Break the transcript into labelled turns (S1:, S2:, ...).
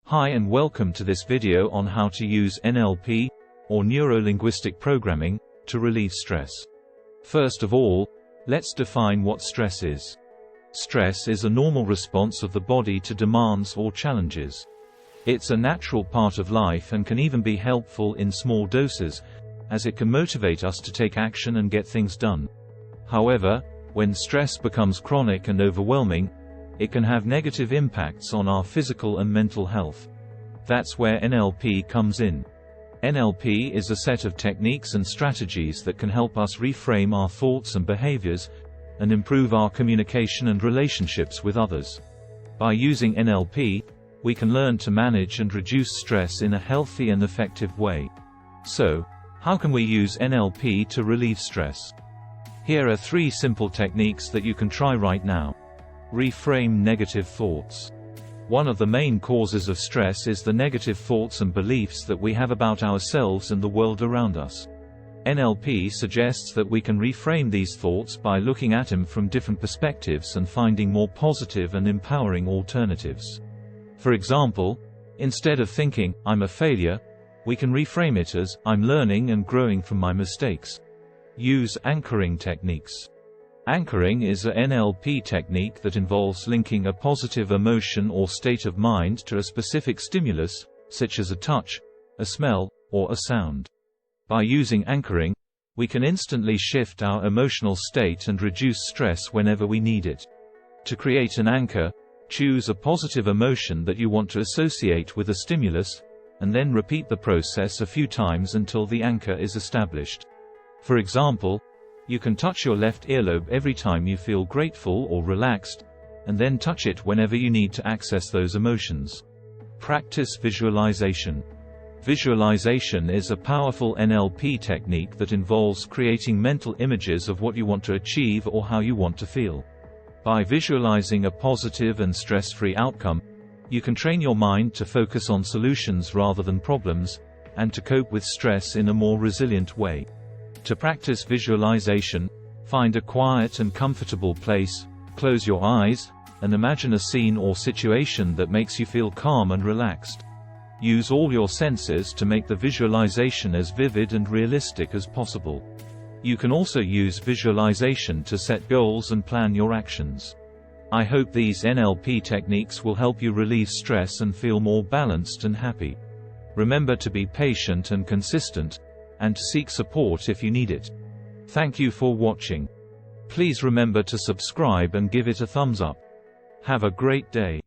S1: Hi and welcome to this video on how to use NLP, or Neuro-Linguistic Programming, to relieve stress. First of all, let's define what stress is. Stress is a normal response of the body to demands or challenges. It's a natural part of life and can even be helpful in small doses, as it can motivate us to take action and get things done. However, when stress becomes chronic and overwhelming, it can have negative impacts on our physical and mental health. That's where NLP comes in. NLP is a set of techniques and strategies that can help us reframe our thoughts and behaviors, and improve our communication and relationships with others. By using NLP, we can learn to manage and reduce stress in a healthy and effective way. So, how can we use NLP to relieve stress? Here are 3 simple techniques that you can try right now. Reframe negative thoughts. One of the main causes of stress is the negative thoughts and beliefs that we have about ourselves and the world around us. NLP suggests that we can reframe these thoughts by looking at them from different perspectives and finding more positive and empowering alternatives. For example, instead of thinking, "I'm a failure," we can reframe it as, "I'm learning and growing from my mistakes." Use anchoring techniques. Anchoring is a NLP technique that involves linking a positive emotion or state of mind to a specific stimulus, such as a touch, a smell, or a sound. By using anchoring, we can instantly shift our emotional state and reduce stress whenever we need it. To create an anchor, choose a positive emotion that you want to associate with a stimulus, and then repeat the process a few times until the anchor is established. For example, you can touch your left earlobe every time you feel grateful or relaxed, and then touch it whenever you need to access those emotions. Practice visualization. Visualization is a powerful NLP technique that involves creating mental images of what you want to achieve or how you want to feel. By visualizing a positive and stress-free outcome, you can train your mind to focus on solutions rather than problems, and to cope with stress in a more resilient way. To practice visualization, find a quiet and comfortable place, close your eyes, and imagine a scene or situation that makes you feel calm and relaxed. Use all your senses to make the visualization as vivid and realistic as possible. You can also use visualization to set goals and plan your actions. I hope these NLP techniques will help you relieve stress and feel more balanced and happy. Remember to be patient and consistent, and to seek support if you need it. Thank you for watching. Please remember to subscribe and give it a thumbs up. Have a great day.